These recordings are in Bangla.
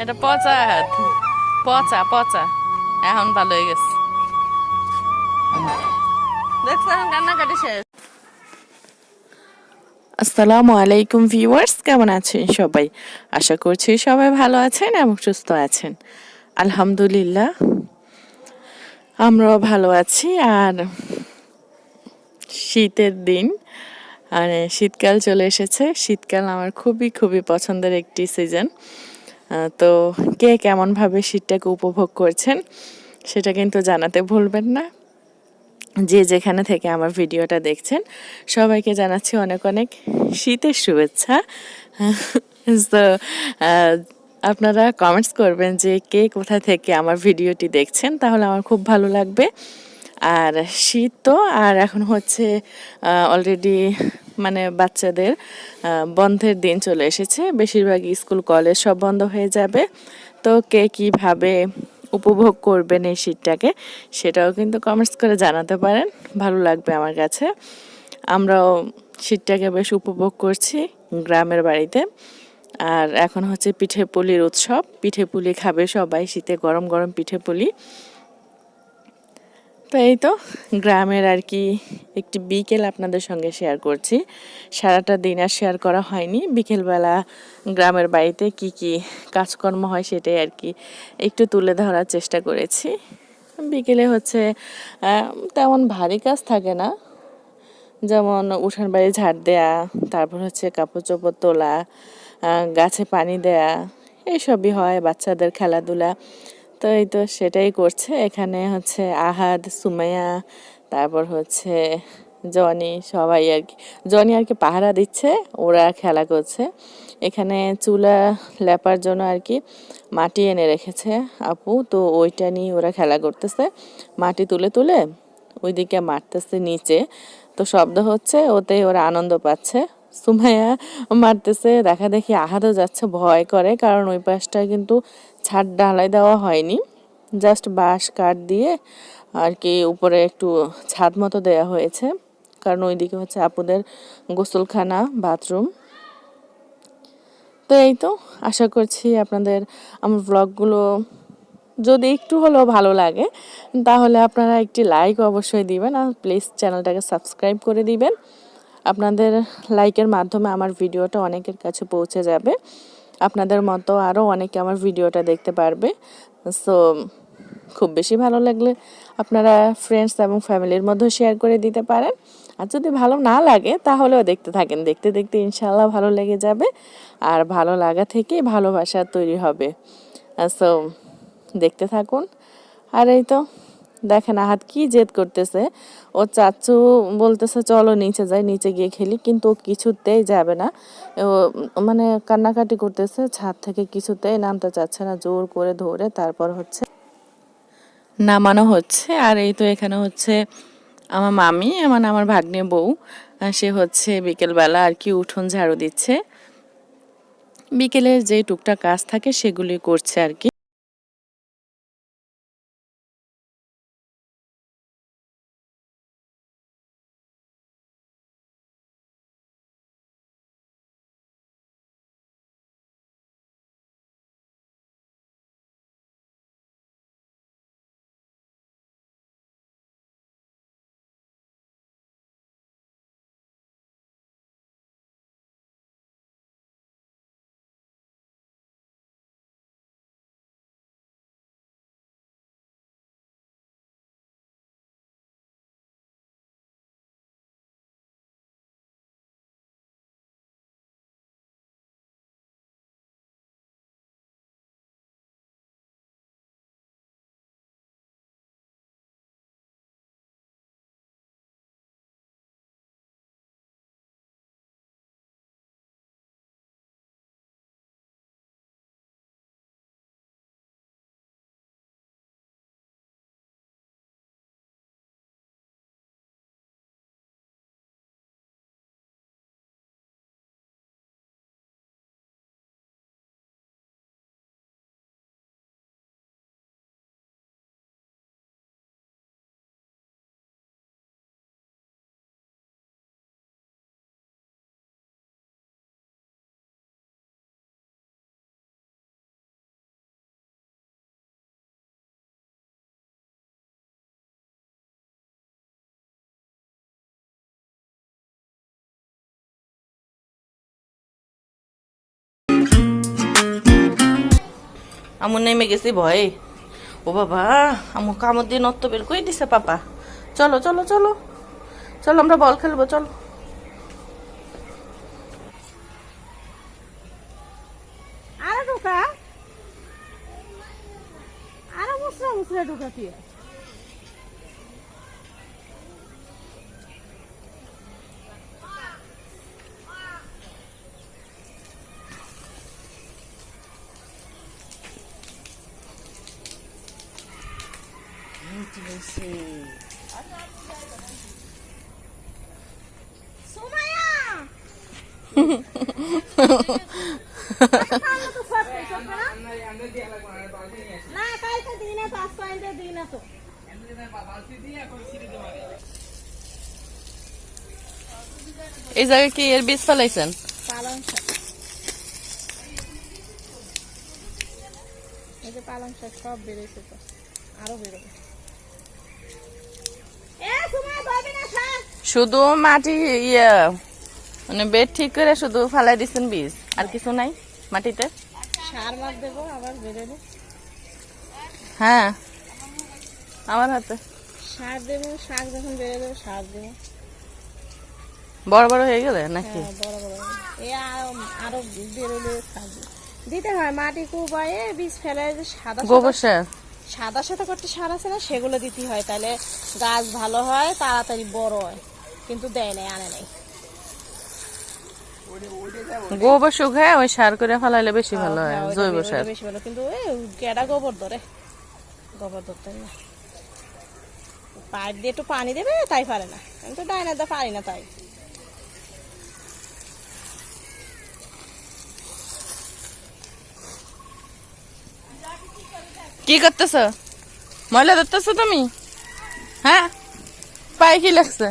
এটা পচা হাত, পচা পচা, এখন ভালো হয়ে গেছে। দেখছো এখন কান্নাকাটি শেষ। আসসালামু আলাইকুম ভিউয়ার্স, কেমন আছেন সবাই? আশা করছি সবাই ভালো আছেন এবং সুস্থ আছেন। আলহামদুলিল্লাহ আমরাও ভালো আছি। আর শীতের দিন, আর শীতকাল চলে এসেছে। শীতকাল আমার খুবই খুবই পছন্দের একটি সিজন। তো কে কেমনভাবে শীতটাকে উপভোগ করছেন সেটা কিন্তু জানাতে ভুলবেন না। যে যেখানে থেকে আমার ভিডিওটা দেখছেন সবাইকে জানাচ্ছি অনেক অনেক শীতের শুভেচ্ছা। তো আপনারা কমেন্টস করবেন যে কে কোথা থেকে আমার ভিডিওটি দেখছেন, তাহলে আমার খুব ভালো লাগবে। আর শীত তো, আর এখন হচ্ছে অলরেডি মানে বাচ্চাদের বন্ধের দিন চলে এসেছে। বেশিরভাগ স্কুল কলেজ সব বন্ধ হয়ে যাবে। তো কে কীভাবে উপভোগ করবেন এই শীতটাকে সেটাও কিন্তু কমেন্টস করে জানাতে পারেন, ভালো লাগবে আমার কাছে। আমরাও শীতটাকে বেশ উপভোগ করছি গ্রামের বাড়িতে। আর এখন হচ্ছে পিঠে পুলির উৎসব, পিঠে পুলি খাবে সবাই, শীতে গরম গরম পিঠে পুলি। তো এই তো গ্রামের আর কি একটি বিকেল আপনাদের সঙ্গে শেয়ার করছি। সারাটা দিন আর শেয়ার করা হয়নি, বিকেলবেলা গ্রামের বাড়িতে কি কি কাজকর্ম হয় সেটাই আর কি একটু তুলে ধরার চেষ্টা করেছি। বিকেলে হচ্ছে তেমন ভারী কাজ থাকে না, যেমন উঠান বাড়ি ঝাড় দেয়া, তারপর হচ্ছে কাপড় চোপড় তোলা, গাছে পানি দেয়া, এসবই হয়, বাচ্চাদের খেলাধুলা। তো এই তো সেটাই করছে এখানে হচ্ছে আহাদ, সুমাইয়া, তারপর হচ্ছে জনি, সবাই আর কি। জনি আর কি পাহারা দিচ্ছে, ওরা খেলা করছে। এখানে চুলা লেপার জন্য আর কি মাটি এনে রেখেছে আপু, তো ওইটা নিয়ে ওরা খেলা করতেছে। মাটি তুলে তুলে ওইদিকে মারতেছে নিচে, তো শব্দ হচ্ছে, ওতে ওরা আনন্দ পাচ্ছে। সুমাইয়া মারতেছে, দেখা দেখি আহাদও যাচ্ছে, ভয় করে, কারণ ওই পাশটা কিন্তু ছাদ ঢালাই দেওয়া হয়নি, জাস্ট বাঁশ কাঠ দিয়ে আর কি উপরে একটু ছাদ মতো দেওয়া হয়েছে, কারণ ওইদিকে হচ্ছে আপুদের গোসলখানা, বাথরুম। তো এই তো আশা করছি আপনাদের আমার ব্লগগুলো যদি একটু হলেও ভালো লাগে তাহলে আপনারা একটি লাইক অবশ্যই দিবেন, আর প্লিজ চ্যানেলটাকে সাবস্ক্রাইব করে দিবেন। আপনাদের লাইকের মাধ্যমে আমার ভিডিওটা অনেকের কাছে পৌঁছে যাবে, আপনাদের মতো আরও অনেকে আমার ভিডিওটা দেখতে পারবে। সো খুব বেশি ভালো লাগলে আপনারা ফ্রেন্ডস এবং ফ্যামিলির মধ্যেও শেয়ার করে দিতে পারেন। আর যদি ভালো না লাগে তাহলেও দেখতে থাকেন, দেখতে দেখতে ইনশাল্লাহ ভালো লেগে যাবে। আর ভালো লাগা থেকেই ভালোবাসা তৈরি হবে। সো দেখতে থাকুন। আর এই তো দেখেন আহাত কি জেদ করতেছে, ও চাচু বলতেছে চলো নিচে যাই, নিচে গিয়ে খেলি, কিন্তু ও কিছুতেই যাবে না। ও মানে কান্নাকাটি করতেছে, ছাদ থেকে কিছুতেই নামতে চাচ্ছে না, জোর করে ধরে তারপর হচ্ছে নামানো হচ্ছে। আর এই তো এখানে হচ্ছে আমার মামি, মানে আমার ভাগ্নে বউ, সে হচ্ছে বিকেলবেলা আর কি উঠোন ঝাড়ু দিচ্ছে। বিকেলের যে টুকটাক কাজ থাকে সেগুলি করছে আর কি। আমু নেমে গেছি ভয়ে। ও বাবা, আমু কামড় দিয়ে নত্ব বের করে দিছে পাপা। চলো চলো চলো চলো, আমরা বল খেলবো, চলো। আরে ঢোকা, আরে মুসরা মুসরা ঢোকা দিয়ে সুমাইয়া না কালকে দিই না, 5 পয়েন্টে দিই না তো। এই জায়গায় কি এর বীজ ফেলাইছেন? পালং শাক, এই যে পালং শাক সব বেরোইছে, তো আরো বেরোবে। এ সুমাইয়া ধরবি না শাক। শুধু মাটি মানে বেড ঠিক করে শুধু ফালাই দিচ্ছেন বীজ, আর কিছু নাই মাটিতে? সার মার দেবো আবার বেরোবে। হ্যাঁ, আমার হাতে সার দেবো, শাক যখন বেরোবে সার দেবো। বড় বড় হয়ে গেলে নাকি? হ্যাঁ বড় বড়, এ আরো বেরোলে সার দেবো। দিতে হয় মাটি কুবায়ে বীজ ফেলে, যে সাদা গোবর সার। সাদা সাদা করতে সার আছে না, সেগুলো দিতে হয়, তাহলে গাছ ভালো হয়, তাড়াতাড়ি বড় হয়। কিন্তু দেয় নাই, আনে নাই। গোবর শুকায় ওই সার করে ফেলাইলে বেশি ভালো হয়, হ্যাঁ, ওইটা জৈব ওইটা সার। বেশি ভালো, কিন্তু গেডা গোবর ধরে, গোবর ধরতে হয় না। পাইপ দিয়ে একটু পানি দেবে, তাই পারে না। আমি তো ডাইনা দা পারি না, তাই কি করতেছ? ময়লা ধরতেছ তুমি? হ্যাঁ, পায়ে কি লাগছে?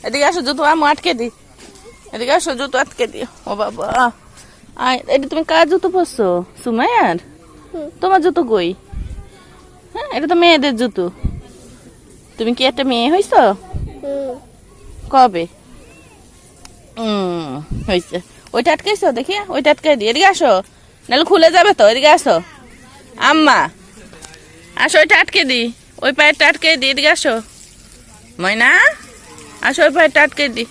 এদিকে আসো, জুতো আমি আটকে দি। এদিকে আসো, জুতো আটকে দিও। ও বাবা, এটা তুমি কার জুতো পরছো? সুমাইয়ার? তোমার জুতো কই? হ্যাঁ, এটা তো মেয়েদের জুতো। তুমি কি একটা মেয়ে হইছো? কবে হয়েছে? ওইটা আটকাইছো, দেখি ওইটা আটকাই দি। এদিকে আসো, নাহলে খুলে যাবে তো। এদিকে আসো আম্মা, আসো, ওইটা আটকে দি। ওই পায়েরটা আটকে দি। এদিকে আসো ময়না, আসো, ওই পায়েরটা আটকে দি।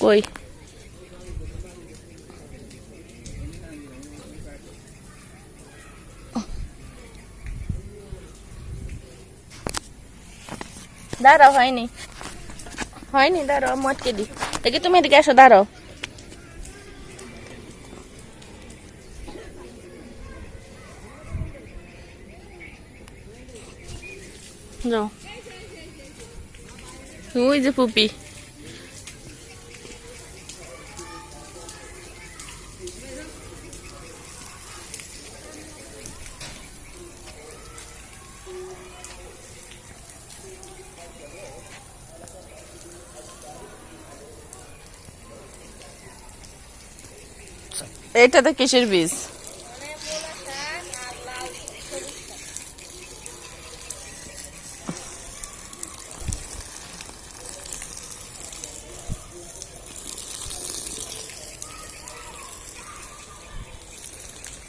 কই? দাঁড়াও, হয়নি হয়নি, দাঁড়াও, মটকে দি। দেখি তুমি এদিকে আসো, দাঁড়াও। যাও, ওই যে পুপি। এটাতে কিসের বীজ?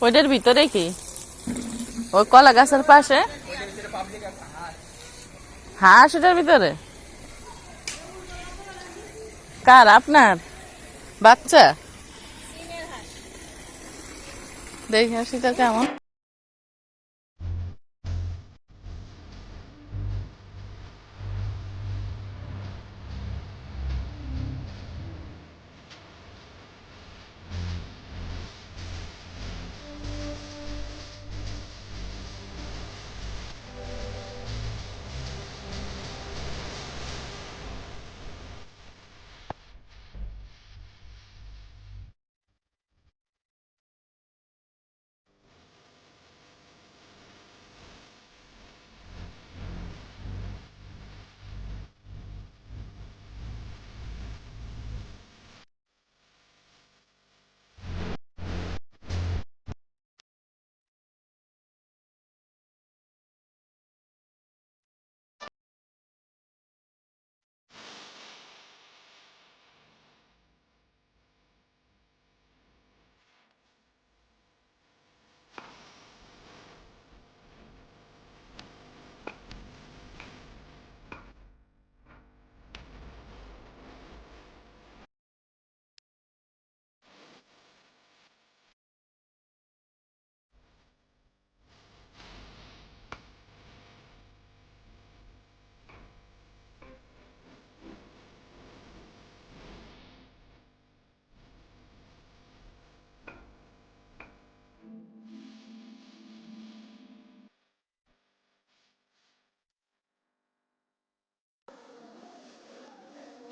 ওইটার ভিতরে কি? ওই কলা গাছের পাশে হাঁস, ওটার ভিতরে? কার? আপনার বাচ্চা? দেখি হাসিটা কেমন।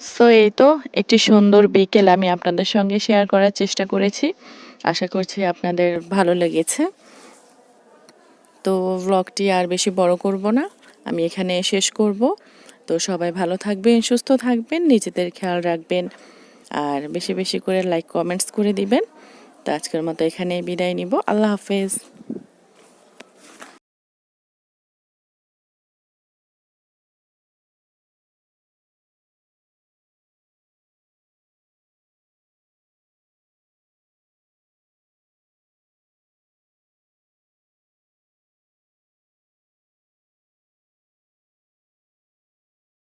সো এই তো একটি সুন্দর বিকেল আমি আপনাদের সঙ্গে শেয়ার করার চেষ্টা করেছি। আশা করছি আপনাদের ভালো লেগেছে। তো ব্লগটি আর বেশি বড় করব না, আমি এখানে শেষ করব। তো সবাই ভালো থাকবেন, সুস্থ থাকবেন, নিজেদের খেয়াল রাখবেন, আর বেশি বেশি করে লাইক কমেন্টস করে দিবেন। তো আজকের মতো এখানেই বিদায় নিব। আল্লাহ হাফেজ।